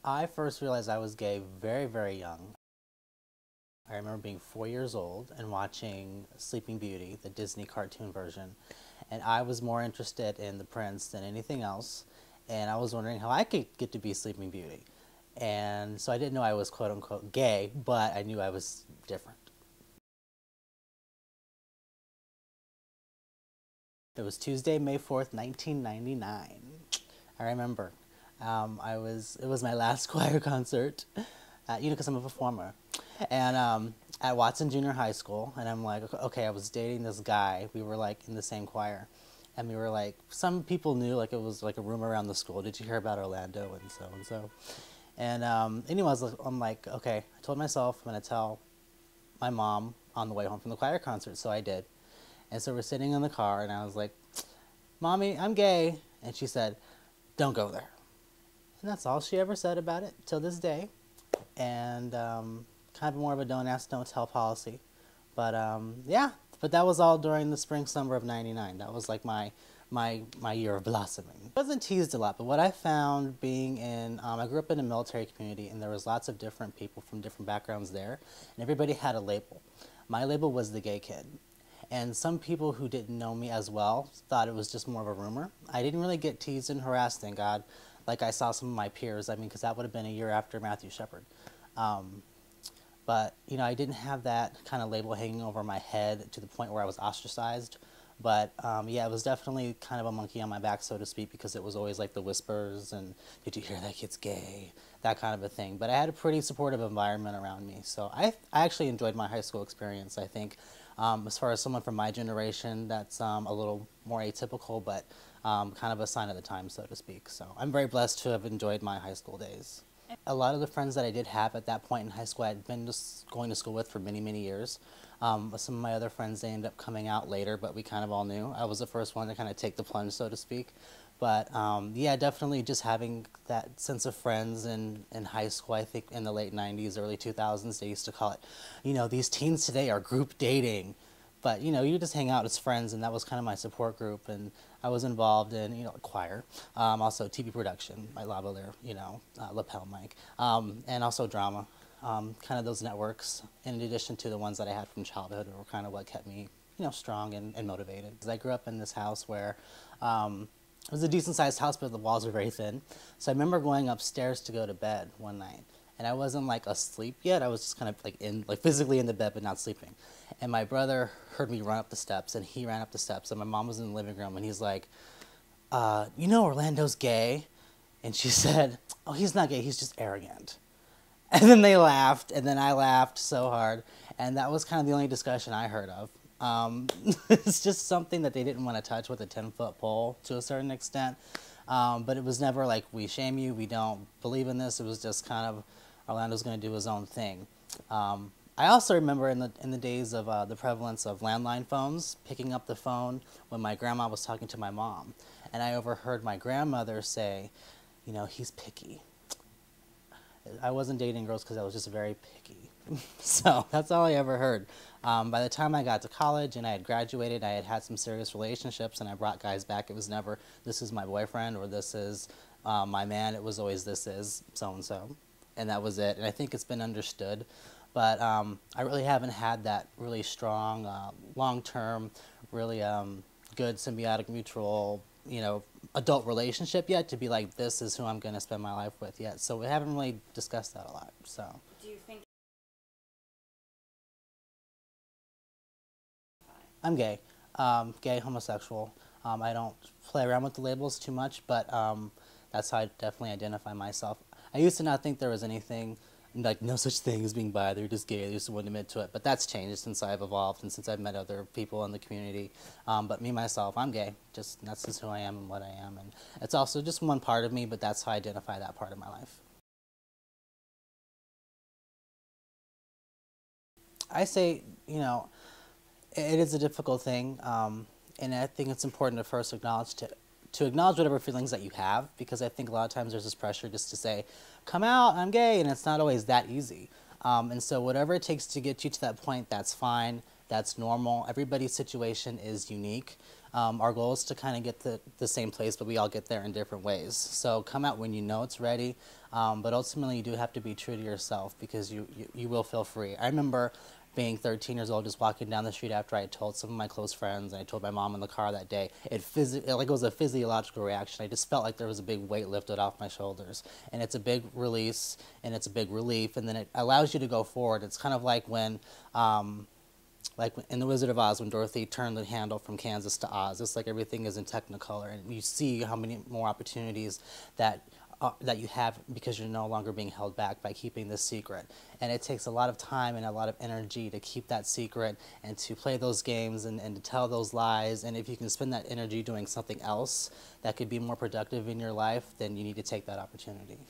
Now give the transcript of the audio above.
I first realized I was gay very, very young. I remember being 4 years old and watching Sleeping Beauty, the Disney cartoon version. And I was more interested in the prince than anything else. And I was wondering how I could get to be Sleeping Beauty. And so I didn't know I was quote unquote gay, but I knew I was different. It was Tuesday, May 4th, 1999. I remember. It was my last choir concert, because I'm a performer. And at Watson Junior High School, and I'm like, okay, I was dating this guy. We were like in the same choir, and we were like, some people knew, like it was like a rumor around the school. Did you hear about Orlando and so and so? And anyways, I'm like, okay. I told myself I'm gonna tell my mom on the way home from the choir concert, so I did. And so we're sitting in the car, and I was like, "Mommy, I'm gay," and she said, "Don't go there." And that's all she ever said about it till this day. And kind of more of a don't ask, don't tell policy. But yeah, but that was all during the spring, summer of '99. That was like my year of blossoming. I wasn't teased a lot, but what I found being in, I grew up in a military community, and there was lots of different people from different backgrounds there, and everybody had a label. My label was the gay kid. And some people who didn't know me as well thought it was just more of a rumor. I didn't really get teased and harassed, thank God, like I saw some of my peers. I mean, because that would have been a year after Matthew Shepard. But, I didn't have that kind of label hanging over my head to the point where I was ostracized. But, yeah, it was definitely kind of a monkey on my back, so to speak, because it was always like the whispers and, did you hear that kid's gay? That kind of a thing. But I had a pretty supportive environment around me. So I actually enjoyed my high school experience, I think. As far as someone from my generation, that's a little more atypical, but kind of a sign of the time, so to speak. So I'm very blessed to have enjoyed my high school days. A lot of the friends that I did have at that point in high school, I'd been just going to school with for many, many years. Some of my other friends, they ended up coming out later, but we kind of all knew. I was the first one to kind of take the plunge, so to speak. But yeah, definitely just having that sense of friends in high school. I think in the late 90s, early 2000s, they used to call it, these teens today are group dating. But, you just hang out as friends, and that was kind of my support group. And I was involved in, choir, also TV production, my lavalier, lapel mic, and also drama. Kind of those networks, in addition to the ones that I had from childhood, were kind of what kept me, strong and motivated. 'Cause I grew up in this house where it was a decent-sized house, but the walls were very thin. So I remember going upstairs to go to bed one night, and I wasn't like asleep yet. I was just kind of like physically in the bed, but not sleeping. And my brother heard me run up the steps, and he ran up the steps, and my mom was in the living room, and he's like, Orlando's gay? And she said, oh, he's not gay, he's just arrogant. And then they laughed, and then I laughed so hard, and that was kind of the only discussion I heard of. It's just something that they didn't want to touch with a 10-foot pole to a certain extent. But it was never like, we shame you, we don't believe in this. It was just kind of, Orlando's going to do his own thing. I also remember in the days of the prevalence of landline phones, picking up the phone when my grandma was talking to my mom. And I overheard my grandmother say, he's picky. I wasn't dating girls because I was just very picky. So that's all I ever heard. By the time I got to college and I had graduated, I had had some serious relationships, and I brought guys back. It was never, this is my boyfriend, or this is my man. It was always, this is so-and-so. And that was it. And I think it's been understood. But I really haven't had that really strong, long-term, really good symbiotic mutual, adult relationship yet to be like, this is who I'm going to spend my life with yet. So we haven't really discussed that a lot. So. Do you think I'm gay. Gay, homosexual. I don't play around with the labels too much, but that's how I definitely identify myself. I used to not think there was anything, like no such thing as being bi. They're just gay. They just wouldn't admit to it. But that's changed since I've evolved and since I've met other people in the community. But me, myself, I'm gay. That's just who I am and what I am. And it's also just one part of me, but that's how I identify that part of my life. I say, it is a difficult thing, and I think it's important to first to acknowledge whatever feelings that you have, because I think a lot of times there's this pressure just to say, come out, I'm gay, and it's not always that easy. And so whatever it takes to get you to that point, that's fine. That's normal. Everybody's situation is unique. Our goal is to kind of get the same place, but we all get there in different ways. So come out when you know it's ready, but ultimately you do have to be true to yourself because you will feel free. I remember being 13 years old, just walking down the street after I told some of my close friends, and I told my mom in the car that day. It was a physiological reaction. I just felt like there was a big weight lifted off my shoulders, and it's a big release, and it's a big relief, and then it allows you to go forward. It's kind of like when, like in The Wizard of Oz, when Dorothy turned the handle from Kansas to Oz. It's like everything is in Technicolor, and you see how many more opportunities that you have because you're no longer being held back by keeping this secret. And it takes a lot of time and a lot of energy to keep that secret and to play those games and to tell those lies. And if you can spend that energy doing something else that could be more productive in your life, then you need to take that opportunity.